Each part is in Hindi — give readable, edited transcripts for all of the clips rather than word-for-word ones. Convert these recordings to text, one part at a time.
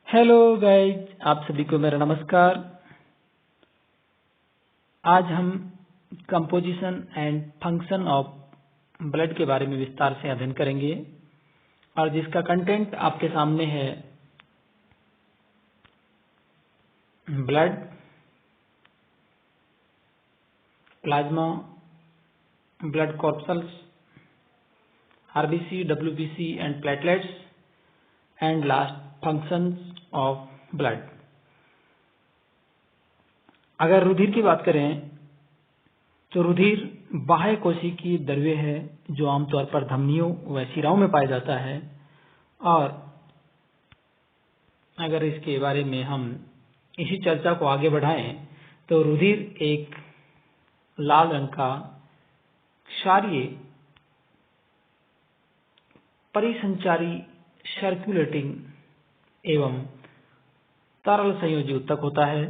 हेलो गाइज, आप सभी को मेरा नमस्कार। आज हम composition and function of blood के बारे में विस्तार से अध्ययन करेंगे और जिसका कंटेंट आपके सामने है। Blood, plasma, blood corpuscles, RBC, WBC and platelets and last functions of blood. अगर रुधिर की बात करें तो रुधिर बाह्य कोशिकीय द्रव्य है जो आमतौर पर धमनियों व शिराओं में पाया जाता है। और अगर इसके बारे में हम इसी चर्चा को आगे बढ़ाएं तो रुधिर एक लाल रंग का क्षारीय परिसंचारी सर्कुलेटिंग एवं तरल संयोजी ऊतक होता है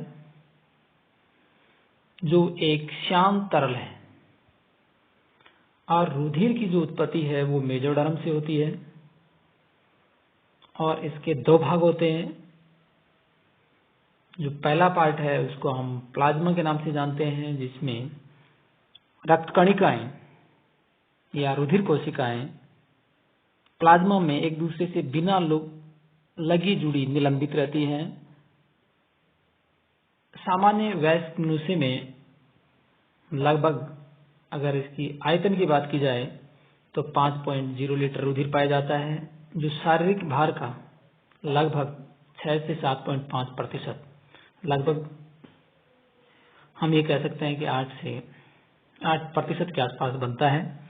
जो एक शांत तरल है। और रुधिर की जो उत्पत्ति है वो मेजोडर्म से होती है और इसके दो भाग होते हैं। जो पहला पार्ट है उसको हम प्लाज्मा के नाम से जानते हैं, जिसमें रक्त कणिकाएं या रुधिर कोशिकाएं प्लाज्मा में एक दूसरे से बिना लगी जुड़ी निलंबित रहती हैं। सामान्य वयस्क मनुष्य में लगभग, अगर इसकी आयतन की बात की जाए तो 5.0 लीटर रुधिर पाया जाता है, जो शारीरिक भार का लगभग 6 से 7.5%, लगभग हम ये कह सकते हैं कि 8% के आसपास बनता है।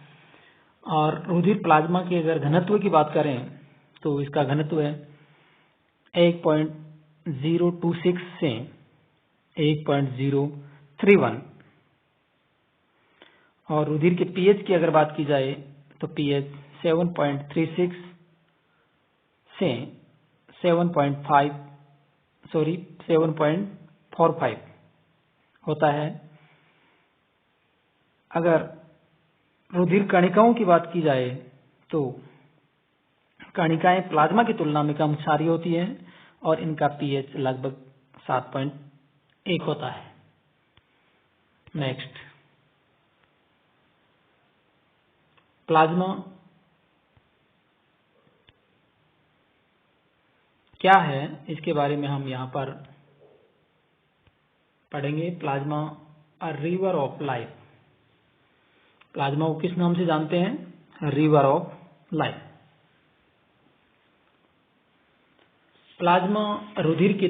और रुधिर प्लाज्मा के अगर घनत्व की बात करें तो इसका घनत्व है 1.026 से 1.031। और रुधिर के पीएच की अगर बात की जाए तो पीएच 7.36 से 7.45 होता है। अगर रुधिर कणिकाओं की बात की जाए तो कणिकाएं प्लाज्मा की तुलना में कम क्षारीय होती हैं और इनका पीएच लगभग 7.1 होता है। नेक्स्ट, प्लाज्मा क्या है, इसके बारे में हम यहाँ पर पढ़ेंगे। Plasma a river of life. Plasma को किस नाम से जानते हैं? River of life. प्लाज्मा रुधिर के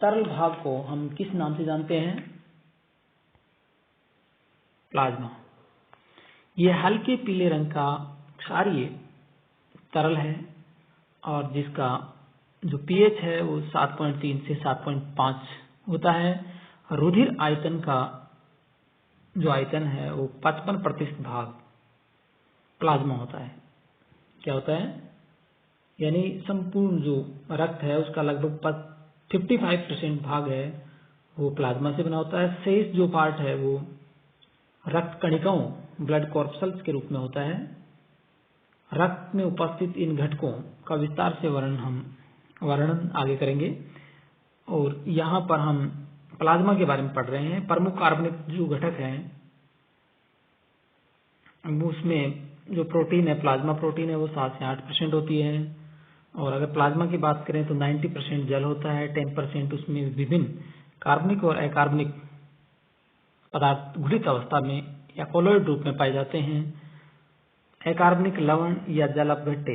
तरल भाग को हम किस नाम से जानते हैं? प्लाज्मा। यह हल्के पीले रंग का क्षारीय तरल है और जिसका जो पीएच है वो 7.3 से 7.5 होता है। रुधिर आयतन का जो आयतन है वो 55% भाग प्लाज्मा होता है। क्या होता है? यानी संपूर्ण जो रक्त है उसका लगभग 55% भाग है वो प्लाज्मा से बना होता है। शेष जो पार्ट है वो रक्त कणिकाओं, ब्लड कॉर्पसल्स के रूप में होता है। रक्त में उपस्थित इन घटकों का विस्तार से वर्णन आगे करेंगे। और यहाँ पर हम प्लाज्मा के बारे में पढ़ रहे हैं। प्रमुख कार्बनिक जो घटक हैं उसमें जो प्रोटीन है, प्लाज्मा प्रोटीन है, वो 7 से 8% होती है। और अगर प्लाज्मा की बात करें तो 90% जल होता है, 10% उसमें विभिन्न कार्बनिक और अकार्बनिक पदार्थ घुलित अवस्था में या कोलोइड रूप में पाए जाते हैं। अकार्बनिक लवण या जल अपघट्य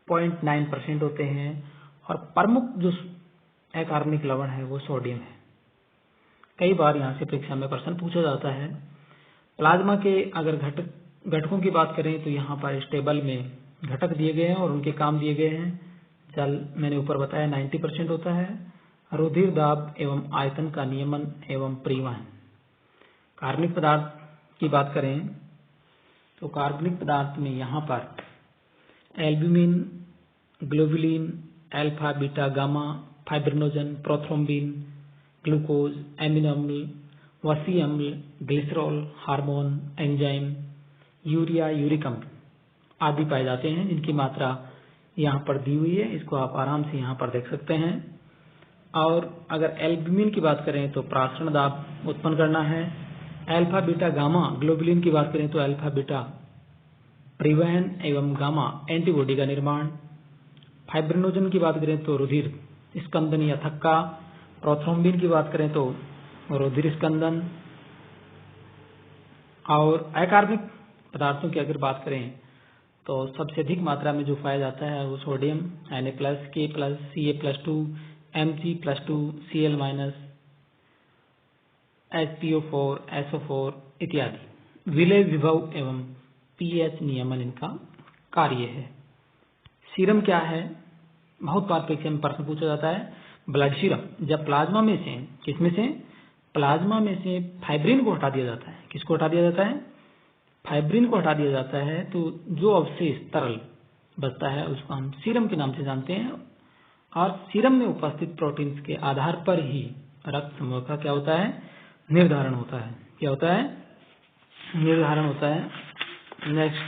0.9% होते हैं और प्रमुख जो अकार्बनिक लवण है वो सोडियम है। कई बार यहाँ से परीक्षा में प्रश्न पूछा जाता है। प्लाज्मा के अगर घटकों की बात करें तो यहाँ पर इस टेबल में घटक दिए गए हैं और उनके काम दिए गए हैं। जल मैंने ऊपर बताया 90% होता है। रुधिर दाब एवं आयतन का नियमन एवं परिवहन। कार्बनिक पदार्थ की बात करें तो कार्बनिक पदार्थ में यहाँ पर albumin, globulin, alpha, beta, gamma, fibrinogen, prothrombin, glucose, amino अम्ल, वसी अम्ल, glycerol, hormone, enzyme, urea, uric अम्ल आदि पाए जाते हैं, जिनकी मात्रा यहाँ पर दी हुई है, इसको आप आराम से यहाँ पर देख सकते हैं। और अगर एल्ब्यूमिन की बात करें तो प्रासरण दाब उत्पन्न करना है। अल्फा बीटा गामा ग्लोबुलिन की बात करें तो अल्फा बीटा परिवहन एवं गामा एंटीबॉडी का निर्माण। फाइब्रिनोजन की बात करें तो रुधिर स्कंदन या थक्का। प्रोथ्रोम्बिन की बात करें तो रुधिर स्कंदन। और अकार्बनिक पदार्थों की अगर बात करें तो सबसे अधिक मात्रा में जो पाया जाता है वो sodium Na+, K+, Ca+2, Mg+2, Cl-, HPO4, SO4 इत्यादि। विलय विभव एवं pH नियमन इनका कार्य है। सीरम क्या है? बहुत बार परीक्षा में प्रश्न पूछा जाता है। ब्लड सीरम जब प्लाज्मा में से, किसमें से? प्लाज्मा में से फाइब्रिन को हटा दिया जाता है। किसको हटा दिया जाता है? फाइब्रिन को हटा दिया जाता है, तो जो अवशेष तरल बचता है उसको हम सीरम के नाम से जानते हैं। और सीरम में उपस्थित प्रोटीन्स के आधार पर ही रक्त समूह का क्या होता है? निर्धारण होता है। क्या होता है? निर्धारण होता है। नेक्स्ट,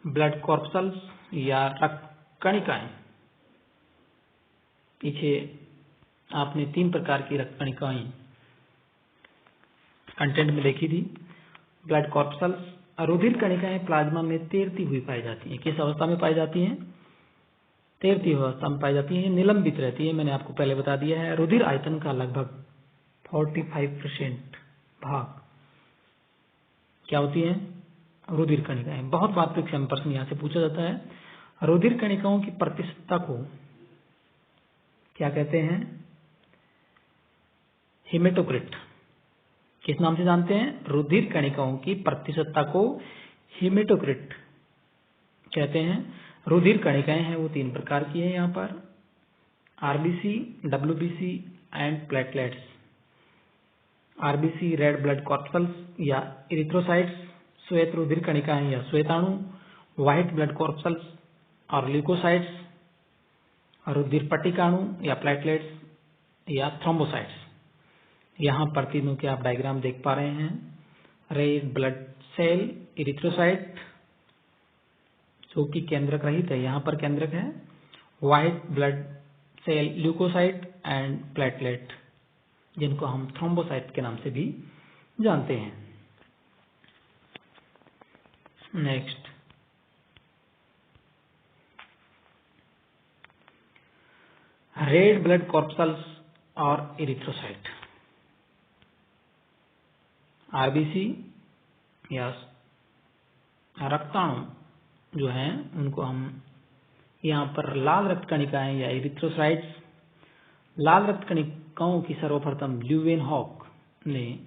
ब्लड कॉर्पसल्स या रक्त कणिकाएं। पीछे आपने 3 प्रकार की रक्त कणिकाएं कंटेंट में देखी थी। ब्लड कॉर्पसल्स, रुधिर कणिकाएं प्लाज्मा में तैरती हुई पाई जाती हैं। किस अवस्था में पाई जाती हैं? तैरती हुई अवस्था में पाई जाती है, निलंबित रहती है। मैंने आपको पहले बता दिया है। रुधिर आयतन का लगभग 45% भाग क्या होती है? रुधिर कणिकाएं। बहुत बार परीक्षा में प्रश्न यहाँ से पूछा जाता है। रुधिर कणिकाओं की प्रतिशतता को क्या कहते हैं? हेमेटोक्रिट। किस नाम से जानते हैं? रुधिर कणिकाओं की प्रतिशतता को हेमेटोक्रिट कहते हैं। रुधिर कणिकाएं हैं वो 3 प्रकार की है यहाँ पर, RBC, WBC and platelets. RBC red blood corpuscles या इरिथ्रोसाइट्स, श्वेत रुधिर कणिकाएं या श्वेताणु, व्हाइट ब्लड कॉर्पसल्स और ल्यूकोसाइट्स, रुधिर पट्टिकाणु या प्लेटलेट्स या थ्रोम्बोसाइट्स। यहाँ पर तीनों के आप डायग्राम देख पा रहे हैं। रेड ब्लड सेल इरिथ्रोसाइट जो कि केंद्रक रहित है, यहाँ पर केंद्रक है। White blood cell leucocyte and platelet जिनको हम थ्रोम्बोसाइट के नाम से भी जानते हैं। नेक्स्ट, रेड ब्लड कॉर्पसल्स और इरिथ्रोसाइट। आरबीसी या रक्ताणु जो हैं उनको हम यहाँ पर लाल रक्त कणिकाएं या इरिथ्रोसाइट्स। लाल रक्त कणिकाओं की सर्वप्रथम ल्यूवेनहॉक ने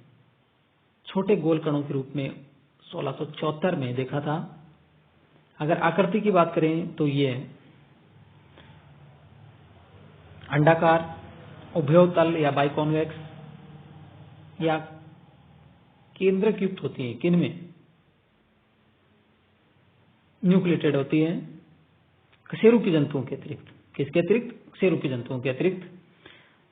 छोटे गोल कणों के रूप में 1674 में देखा था। अगर आकृति की बात करें तो ये अंडाकार, उभयोतल या बाइकॉन्वेक्स या केंद्रक युक्त होती है। किनमें? न्यूक्लिएटेड होती है कशेरुकी जंतुओं के अतिरिक्त। किसके अतिरिक्त? कशेरुकी जंतुओं के अतिरिक्त।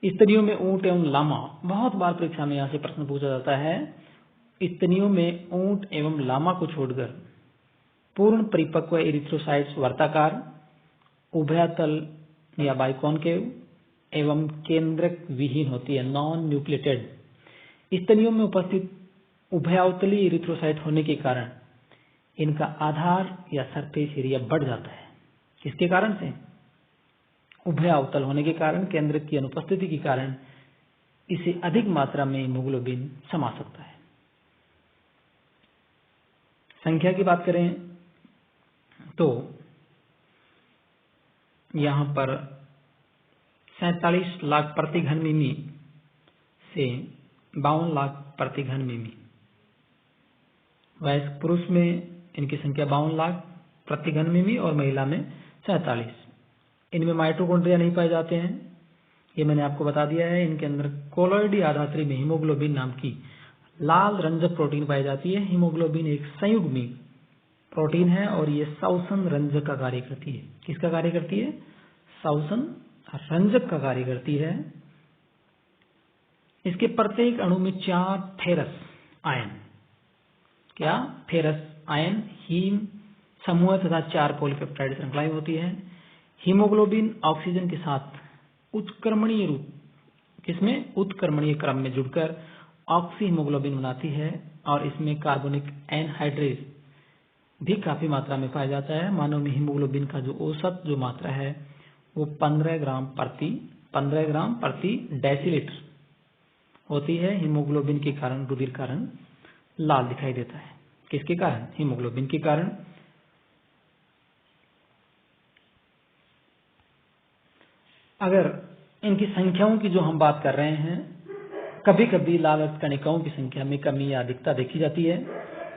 स्तनियों में ऊंट एवं लामा। बहुत बार परीक्षा में यहाँ से प्रश्न पूछा जाता है। स्तनियों में ऊंट एवं लामा को छोड़कर पूर्ण परिपक्व इरिथ्रोसाइट्स वर्ताकार, उभयतल या बाइकॉन्केव एवं केंद्रक विहीन होती है, नॉन न्यूक्लिएटेड। स्तनियों में उपस्थित उभयावतली इरिथ्रोसाइट होने के कारण इनका आधार या सरफेस एरिया बढ़ जाता है। किसके कारण से? उभयावतल होने के कारण, केंद्रक की अनुपस्थिति के कारण इसे अधिक मात्रा में हीमोग्लोबिन समा सकता है। संख्या की बात करें तो यहाँ पर 47 लाख प्रति घन मिमी से 52 लाख प्रति घन मिमी। वयस्क पुरुष में इनकी संख्या 52 लाख प्रति घन मिमी और महिला में 47। इनमें माइटोकॉन्ड्रिया नहीं पाए जाते हैं, ये मैंने आपको बता दिया है। इनके अंदर कोलॉइडी आधात्री में हीमोग्लोबिन नाम की लाल रंजक प्रोटीन पाई जाती है। हीमोग्लोबिन एक संयुग्मी प्रोटीन है और ये श्वसन रंजक का कार्य करती है। किसका कार्य करती है? श्वसन रंजक का कार्य करती है। इसके प्रत्येक अणु में 4 फेरस आयन, क्या? फेरस आयन, हीम समूह तथा 4 पॉलीपेप्टाइड श्रृंखलाएं होती है। हीमोग्लोबिन ऑक्सीजन के साथ उत्क्रमणीय रूप किसमें उत्क्रमणीय क्रम में जुड़कर ऑक्सी हीमोग्लोबिन बनाती है और इसमें कार्बोनिक एनहाइड्रेज भी काफी मात्रा में पाया जाता है। मानव में हीमोग्लोबिन का जो औसत जो मात्रा है वो 15 ग्राम प्रति डेसीलीटर होती है। हीमोग्लोबिन के कारण रुधिर का रंग लाल दिखाई देता है। किसके कारण? हीमोग्लोबिन के कारण। अगर इनकी संख्याओं की जो हम बात कर रहे हैं, कभी कभी लाल रक्त कणिकाओं की संख्या में कमी या अधिकता देखी जाती है।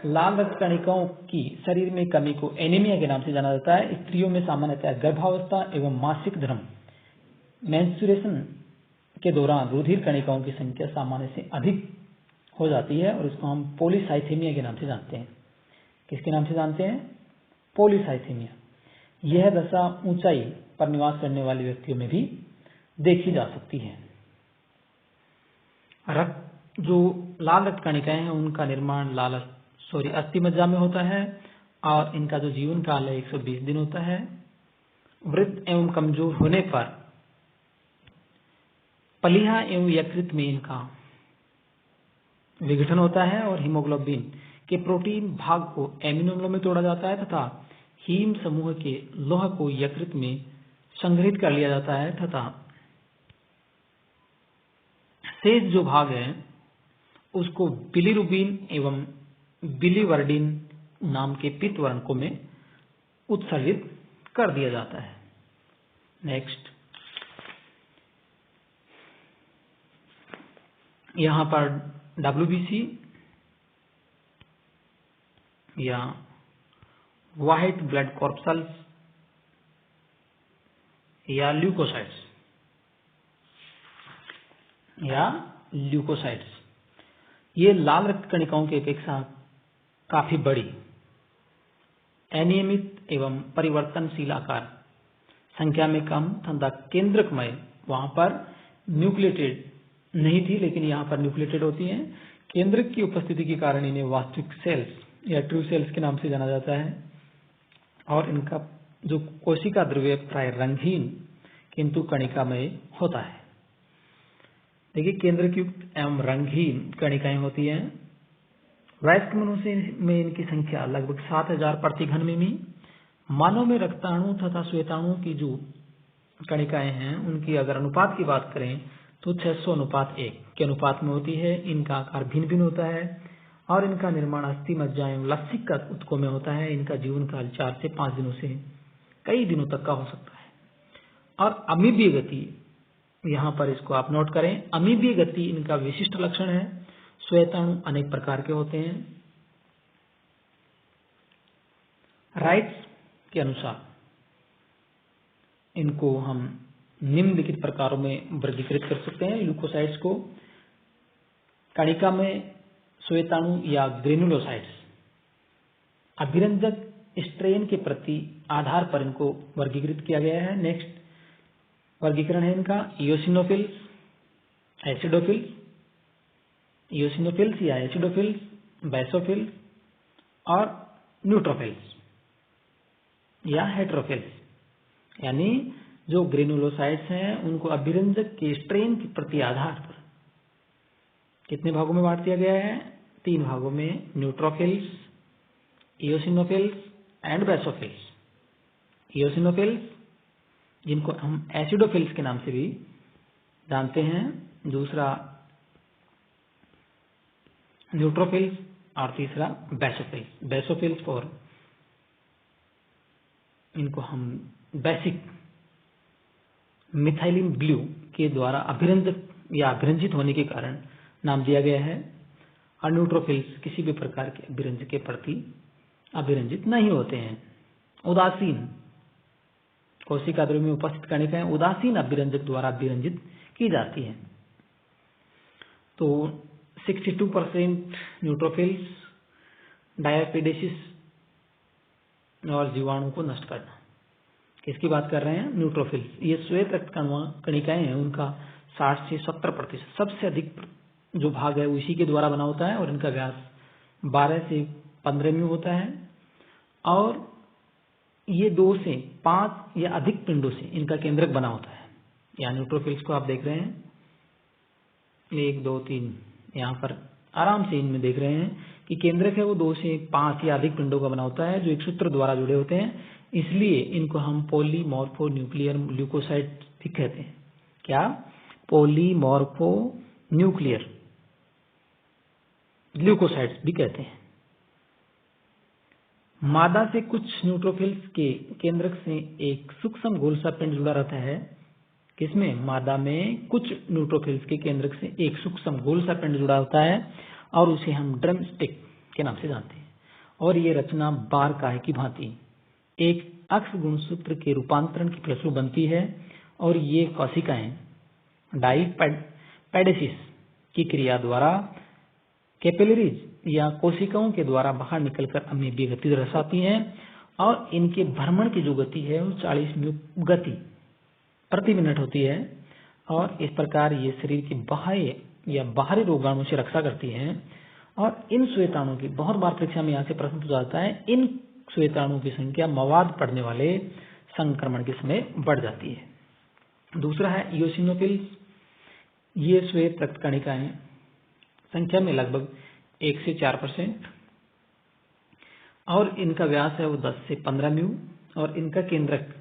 लाल रक्त कणिकाओं की शरीर में कमी को एनीमिया के नाम से जाना जाता है। स्त्रियों में सामान्यतः गर्भावस्था एवं मासिक धर्म मेंस्ट्रुएशन के दौरान रुधिर कणिकाओं की संख्या सामान्य से अधिक हो जाती है और इसको हम पॉलीसाइथेमिया के नाम से जानते हैं। किसके नाम से जानते हैं? पॉलीसाइथेमिया। यह दशा ऊंचाई पर निवास करने वाले व्यक्तियों में भी देखी जा सकती है। जो लाल रक्त कणिकाएं हैं उनका निर्माण अस्थि मज्जा में होता है और इनका जो जीवन काल है 120 दिन होता है। वृद्ध एवं कमजोर होने पर पलिहा एवं यकृत में इनका विघटन होता है और हीमोग्लोबिन के प्रोटीन भाग को एमिनो अम्लों में तोड़ा जाता है तथा हीम समूह के लौह को यकृत में संग्रहित कर लिया जाता है तथा शेष जो भाग है उसको बिलीरुबिन एवं बिलीवर्डिन नाम के पित्त वर्णकों में उत्सर्जित कर दिया जाता है। नेक्स्ट, यहां पर WBC या व्हाइट ब्लड कॉर्पसल्स या ल्यूकोसाइट्स ये लाल रक्त कणिकाओं की अपेक्षा काफी बड़ी, अनियमित एवं परिवर्तनशील आकार, संख्या में कम तथा केंद्रकमय, वहां पर न्यूक्लिएटेड नहीं थी लेकिन यहां पर न्यूक्लिएटेड होती हैं। केंद्रक की उपस्थिति के कारण इन्हें वास्तविक सेल्स या ट्रू सेल्स के नाम से जाना जाता है और इनका जो कोशिका द्रव्य प्राय रंगहीन किंतु कणिकामय होता है। देखिए, केंद्रक युक्त एवं रंगहीन कणिकाएं होती हैं। वयस्क मनुष्य में इनकी संख्या लगभग 7000 प्रति घन मिमी। मानव में रक्ताणु तथा श्वेताणु की जो कणिकाएं हैं उनकी अगर अनुपात की बात करें तो 600:1 के अनुपात में होती है। इनका आकार भिन्न भिन्न होता है और इनका निर्माण अस्थि मज्जा एवं लसिका ऊतकों में होता है। इनका जीवन काल 4 से 5 दिनों से कई दिनों तक का हो सकता है। और अमीबीय गति, यहाँ पर इसको आप नोट करें, अमीबीय गति इनका विशिष्ट लक्षण है। श्वेताणु अनेक प्रकार के होते हैं। राइट्स के अनुसार इनको हम निम्नलिखित प्रकारों में वर्गीकृत कर सकते हैं। ल्यूकोसाइट्स को कणिका में श्वेताणु या ग्रेनुलोसाइट्स अभिरंजक स्ट्रेन के प्रति आधार पर इनको वर्गीकृत किया गया है। नेक्स्ट वर्गीकरण है इनका इयोसिनोफिल्स, या एसिडोफिल्स, बेसोफिल्स और न्यूट्रोफिल्स या हेटेरोफिल्स। यानी जो ग्रेनुलोसाइट्स हैं उनको अभिरंजक के स्ट्रेन के प्रति आधार पर कितने भागों में बांट दिया गया है? 3 भागों में, न्यूट्रोफिल्स, इयोसिनोफिल्स एंड बेसोफिल्स। इयोसिनोफिल्स जिनको हम एसिडोफिल्स के नाम से भी जानते हैं, दूसरा न्यूट्रोफिल्स और तीसरा बेसोफिल्स। बेसोफिल्स और इनको हम बेसिक मिथाइलिन ब्लू के द्वारा अभिरंजक या अभिरंजित होने के कारण नाम दिया गया है। और न्यूट्रोफिल्स किसी भी प्रकार के अभिरंजक के प्रति अभिरंजित नहीं होते हैं। उदासीन कोशिका द्रव्य में उपस्थित कणिकाएं उदासीन अभिरंजक द्वारा अभिरंजित की जाती हैं। तो 62% न्यूट्रोफिल्स, डायपेडेसिस और जीवाणु को नष्ट करना। किसकी बात कर रहे हैं? न्यूट्रोफिल्स। ये श्वेत रक्त कणिकाएं हैं, उनका 60 से 70% सबसे अधिक जो भाग है वो इसी के द्वारा बना होता है और इनका व्यास 12 से 15 म्यू होता है और ये 2 से 5 या अधिक पिंडों से इनका केंद्रक बना होता है। यहाँ न्यूट्रोफिल्स को आप देख रहे हैं 1 2 3, यहाँ पर आराम से इनमें देख रहे हैं कि केंद्रक है वो 2 से 5 या अधिक पिंडों का बना होता है जो एक सूत्र द्वारा जुड़े होते हैं, इसलिए इनको हम पॉलीमॉर्फो न्यूक्लियर ल्यूकोसाइट भी कहते हैं। क्या? पॉलीमॉर्फो न्यूक्लियर ल्यूकोसाइट्स भी कहते हैं। मादा से कुछ न्यूट्रोफिल्स के केंद्रक से एक सूक्ष्म गोल सा पिंड जुड़ा रहता है। किसमें? मादा में कुछ न्यूट्रोफिल्स के केंद्रक से एक सूक्ष्म गोल सा पिंड जुड़ा होता है और उसे हम ड्रम स्टिक के नाम से जानते हैं। और ये रचना बार काहे की भांति एक अक्ष गुणसूत्र के रूपांतरण की फलस्वरूप बनती है और ये कोशिकाएं डाईपैडेसिस की क्रिया द्वारा कैपिलरीज या कोशिकाओं के द्वारा बाहर निकलकर अमीबीय गति दर्शाती हैं और इनके भ्रमण की जो गति है वो 40 म्यू गति प्रति मिनट होती है और इस प्रकार ये शरीर के बाह्य या बाहरी रोगाणु से रक्षा करती हैं। और इन श्वेताणुओं की बहुत बार परीक्षा में यहाँ से प्रश्न पूछा जाता है, इन श्वेताणुओं की संख्या मवाद पड़ने वाले संक्रमण के समय बढ़ जाती है। दूसरा है इयोसिनोफिल्स। ये श्वेत रक्त कणिकाएं संख्या में लगभग 1 से 4% और इनका व्यास है वो 10 से 15 म्यू और इनका केंद्रक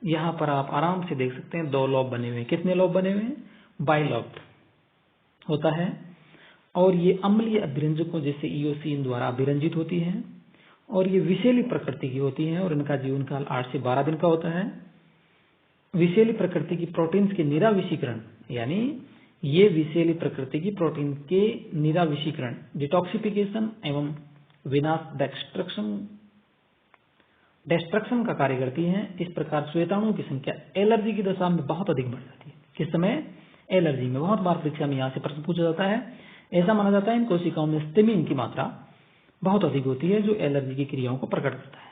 यहाँ पर आप आराम से देख सकते हैं 2 लोब बने हुए हैं। कितने लोब बने हुए हैं? बाइलोब्ड होता है और ये अम्लीय अभिरंजकों जैसे इयोसिन द्वारा अभिरंजित होती है और ये विषैली प्रकृति की होती है और इनका जीवन काल 8 से 12 दिन का होता है। विषैली प्रकृति की प्रोटीन्स के निराविषीकरण, यानी ये विषैली प्रकृति की प्रोटीन के निराविषीकरण, डिटॉक्सिफिकेशन एवं विनाश डिस्ट्रक्शन का कार्य करती हैं। इस प्रकार श्वेताणुओं की संख्या एलर्जी की दशा में बहुत अधिक बढ़ जाती है। किस समय? एलर्जी में। बहुत बार परीक्षा में यहाँ से प्रश्न पूछा जाता है। ऐसा माना जाता है इन कोशिकाओं में स्टिमिन की मात्रा बहुत अधिक होती है जो एलर्जी की क्रियाओं को प्रकट करता है।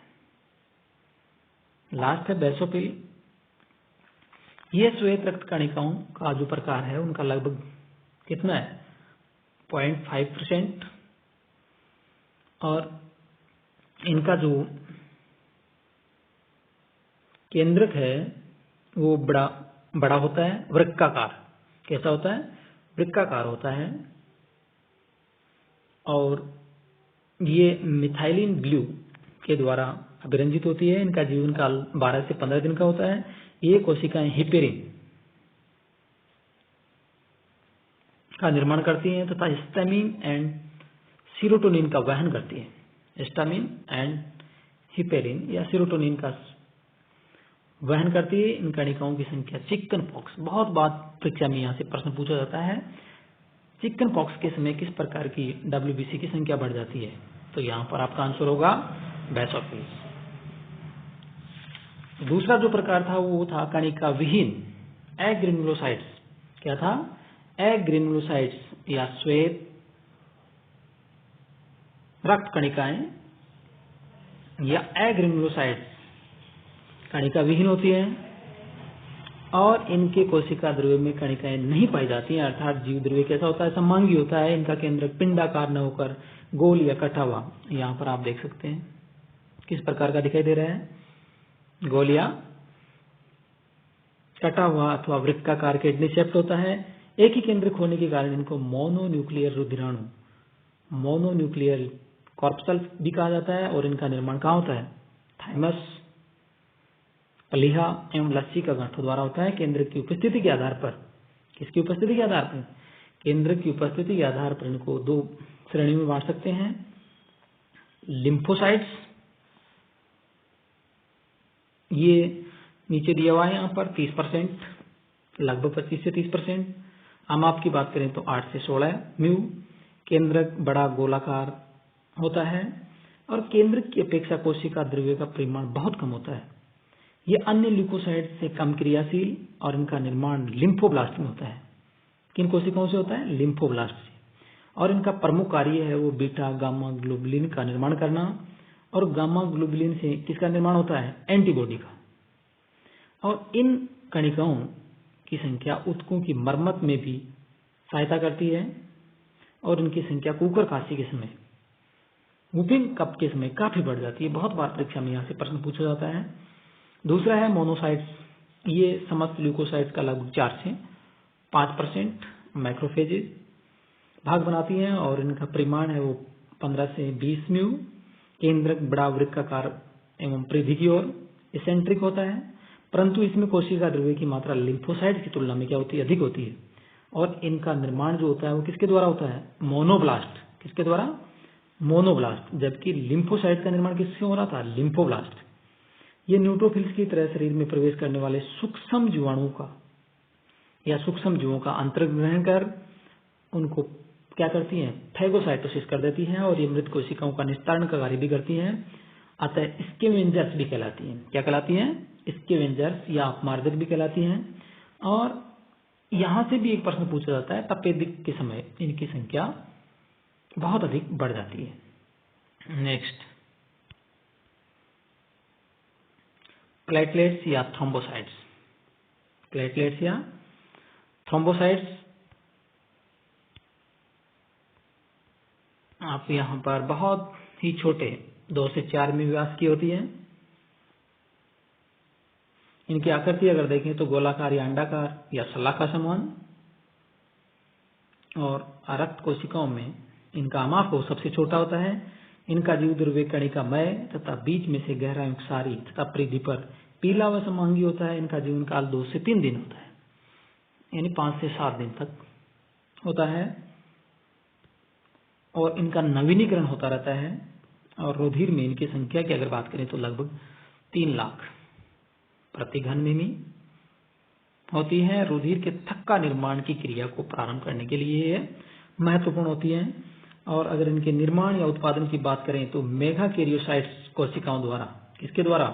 लास्ट है बेसोफिल। ये श्वेत रक्त कणिकाओं का जो प्रकार है उनका लगभग कितना है? 0.5% और इनका जो केंद्रक है वो बड़ा होता है, वृक्काकार। कैसा होता है? वृक्काकार होता है और ये मिथाइलिन ब्लू के द्वारा अभिरंजित होती है। इनका जीवन काल 12 से 15 दिन का होता है। ये कोशिकाएं हिपेरिन का निर्माण करती हैं तथा हिस्टामिन एंड सीरोटोनिन का वहन करती है। हिस्टामिन एंड हिपेरिन या सीरोटोनिन का वहन करती है। इन कणिकाओं की संख्या चिकन पॉक्स, बहुत बार परीक्षा में यहाँ से प्रश्न पूछा जाता है, चिकन पॉक्स के समय किस प्रकार की WBC की संख्या बढ़ जाती है? तो यहाँ पर आपका आंसर होगा बेसोफिल्स। दूसरा जो प्रकार था वो था कणिका विहीन एग्रेनुलोसाइट्स। क्या था? एग्रेनुलोसाइट्स या श्वेत रक्त कणिकाएं या एग्रेनुलोसाइट्स कणिका विहीन होती है और इनके कोशिका द्रव्य में कणिकाएं नहीं पाई जाती हैं, अर्थात जीव द्रव्य कैसा होता है? समांगी होता है। इनका केंद्र पिंडाकार न होकर गोल या कटा हुआ, यहाँ पर आप देख सकते हैं किस प्रकार का दिखाई दे रहा है, गोल या कटा हुआ अथवा वृत्ताकार किडनी शेप्ड होता है। एक ही केंद्रक होने के कारण इनको मोनोन्यूक्लियर रुधिराणु, मोनोन्यूक्लियर कॉर्पसल भी कहा जाता है। और इनका निर्माण कहाँ होता है? थाइमस, प्लीहा एवं लस्सी का गांठों द्वारा होता है। केंद्र की उपस्थिति के आधार पर, किसकी उपस्थिति के आधार पर? केंद्र की उपस्थिति के आधार पर इनको 2 श्रेणी में बांट सकते हैं। लिम्फोसाइट्स, ये नीचे दिया हुआ है यहाँ पर 30%, लगभग 25 से 30%। हम आपकी बात करें तो 8 से 16 म्यू। केंद्रक बड़ा गोलाकार होता है और केंद्रक की अपेक्षा कोशिका द्रव्य का परिमाण बहुत कम होता है। ये अन्य ल्यूकोसाइट से कम क्रियाशील और इनका निर्माण लिम्फोब्लास्ट में होता है। किन कोशिकाओं से होता है? लिम्फोब्लास्ट से। और इनका प्रमुख कार्य है वो बीटा गामा ग्लोबुलिन का निर्माण करना। और गामा ग्लोबुलिन से किसका निर्माण होता है? एंटीबॉडी का। और इन कणिकाओं की संख्या ऊतकों की मरम्मत में भी सहायता करती है और इनकी संख्या कुकर खांसी के समय वुपिंग कप के समय काफी बढ़ जाती है। बहुत बार परीक्षा में यहाँ से प्रश्न पूछा जाता है। दूसरा है मोनोसाइट्स, ये समस्त ल्यूकोसाइट्स का लगभग 4 से 5% मैक्रोफेजेज भाग बनाती हैं और इनका परिमाण है वो 15 से 20 म्यू। केंद्रक बड़ा वृत्ताकार एवं परिधि की ओर एसेंट्रिक होता है, परंतु इसमें कोशिका द्रव्य की मात्रा लिम्फोसाइट की तुलना में क्या होती है, अधिक होती है। और इनका निर्माण जो होता है वो किसके द्वारा होता है, मोनोब्लास्ट। किसके द्वारा, मोनोब्लास्ट। जबकि लिम्फोसाइट का निर्माण किससे हो रहा था, लिम्फोब्लास्ट। ये न्यूट्रोफिल्स की तरह शरीर में प्रवेश करने वाले सूक्ष्म जीवाणुओं का या सूक्ष्म जीवों का अंतर्ग्रहण कर उनको क्या करती हैं, फैगोसाइटोसिस कर देती हैं और ये मृत कोशिकाओं का निस्तारण का कार्य भी करती हैं। अतः स्कैवेंजर्स भी कहलाती हैं। क्या कहलाती हैं, स्कैवेंजर्स या अपमार्जक भी कहलाती हैं। और यहां से भी एक प्रश्न पूछा जाता है, तपेदिक के समय इनकी संख्या बहुत अधिक बढ़ जाती है। नेक्स्ट, प्लेटलेट्स या थ्रोम्बोसाइट्स। प्लेटलेट्स या थ्रोम्बोसाइट्स आप यहाँ पर बहुत ही छोटे 2 से 4 मिमी व्यास की होती है। इनकी आकृति अगर देखें तो गोलाकार या अंडाकार या सलाखा समान। और रक्त कोशिकाओं में इनका आमाप सबसे छोटा होता है। इनका जीव द्रव्य कणिकामय तथा बीच में से गहरा क्षारी तथा परिधि पर पीला व समांगी होता है। इनका जीवन काल 2 से 3 दिन होता है, यानी 5 से 7 दिन तक होता है। और इनका नवीनीकरण होता रहता है। और रुधिर में इनकी संख्या की अगर बात करें तो लगभग 3 लाख प्रति घन मिमी होती है। रुधिर के थक्का निर्माण की क्रिया को प्रारंभ करने के लिए ये महत्वपूर्ण होती है। और अगर इनके निर्माण या उत्पादन की बात करें तो मेगाकैरियोसाइट्स कोशिकाओं द्वारा, किसके द्वारा,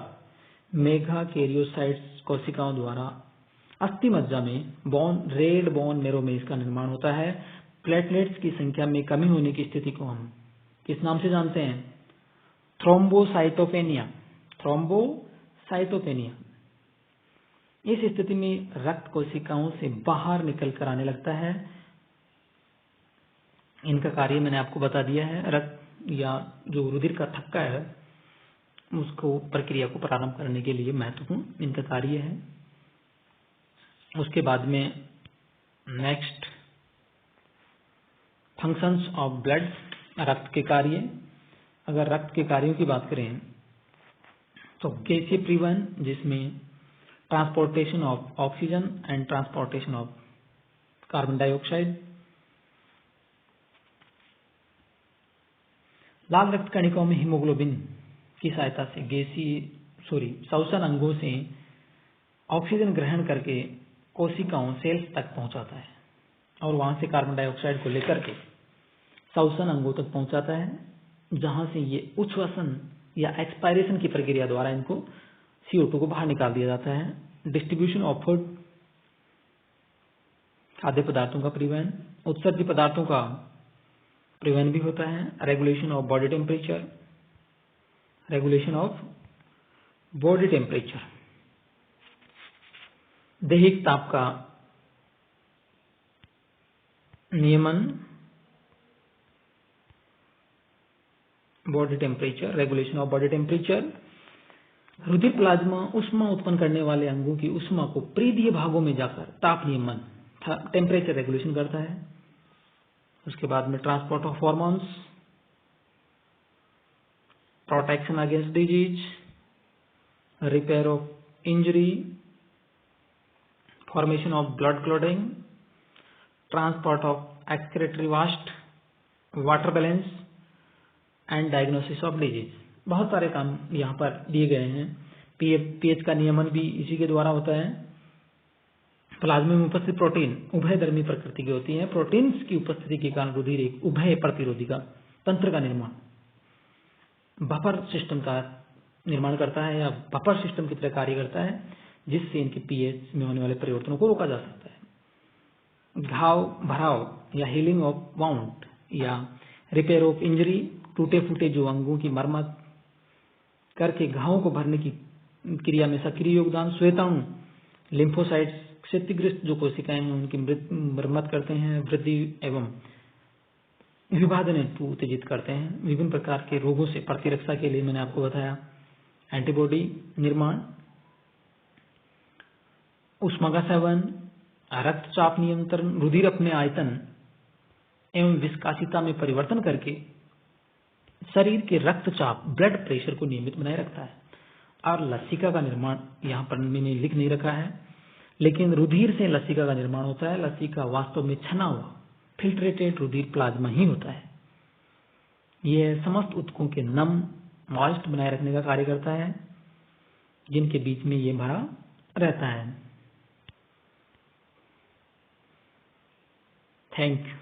मेगाकैरियोसाइट्स कोशिकाओं द्वारा अस्थि मज्जा में रेड बोन मेरो में इसका निर्माण होता है। प्लेटलेट्स की संख्या में कमी होने की स्थिति को हम किस नाम से जानते हैं, थ्रोम्बोसाइटोपेनिया। थ्रोम्बोसाइटोपेनिया। इस स्थिति में रक्त कोशिकाओं से बाहर निकल कर आने लगता है। इनका कार्य मैंने आपको बता दिया है। रक्त या जो रुधिर का थक्का है उसको प्रक्रिया को प्रारंभ करने के लिए महत्वपूर्ण इनका कार्य है। उसके बाद में नेक्स्ट, फंक्शंस ऑफ ब्लड, रक्त के कार्य। अगर रक्त के कार्यों की बात करें तो गैसीय परिवहन, जिसमें transportation of oxygen and transportation of carbon dioxide. लाल रक्त कणिकाओं में हीमोग्लोबिन की सहायता से श्वसन अंगों से ऑक्सीजन ग्रहण करके कोशिकाओं सेल्स तक पहुंचाता है और वहां से कार्बन डाइऑक्साइड को लेकर के श्वसन अंगों तक पहुंचाता है, जहां से ये उच्छ्वसन या एक्सपायरेशन की प्रक्रिया द्वारा इनको CO2 को बाहर निकाल दिया जाता है। डिस्ट्रीब्यूशन ऑफ फूड, खाद्य पदार्थों का परिवहन, उत्सर्जित पदार्थों का परिवहन भी होता है। Regulation of body temperature, regulation of body temperature, दैहिक ताप का नियमन, body temperature, regulation of body temperature. रुधिर प्लाज्मा ऊष्मा उत्पन्न करने वाले अंगों की ऊष्मा को परिधीय भागों में जाकर ताप नियमन, टेम्परेचर रेगुलेशन करता है। उसके बाद में transport of hormones, protection against disease, repair of injury, formation of blood clotting, transport of excretory vast, water balance and diagnosis of disease. बहुत सारे काम यहाँ पर दिए गए हैं। पीएच का नियमन भी इसी के द्वारा होता है। प्लाज्मा में उपस्थित प्रोटीन उभयधर्मी प्रकृति की होती है। प्रोटीन्स की उपस्थिति के कारण रुधिर एक उभय प्रतिरोधी का तंत्र का निर्माण, बफर सिस्टम का निर्माण करता है या बफर सिस्टम की तरह कार्य करता है, जिससे इनके पीएच में होने वाले परिवर्तनों को रोका जा सकता है। घाव भराव या हीलिंग ऑफ वाउंड या रिपेयर ऑफ इंजरी, टूटे फूटे जो अंगों की मरम्मत करके घावों को भरने की क्रिया में सक्रिय योगदान। श्वेताणु, विभाजन हेतु उत्तेजित करते हैं। विभिन्न प्रकार के रोगों से प्रतिरक्षा के लिए मैंने आपको बताया एंटीबॉडी निर्माण, ऊष्मा का सेवन, रक्तचाप नियंत्रण, रुधिर अपने आयतन एवं विस्कासिता में परिवर्तन करके शरीर के रक्तचाप ब्लड प्रेशर को नियमित बनाए रखता है। और लसिका का निर्माण यहाँ पर मैंने लिख नहीं रखा है, लेकिन रुधिर से लसिका का निर्माण होता है। लसिका वास्तव में छना हुआ फिल्ट्रेटेड रुधिर प्लाज्मा ही होता है। यह समस्त ऊतकों के नम मॉइस्ट बनाए रखने का कार्य करता है, जिनके बीच में ये भरा रहता है। Thank you.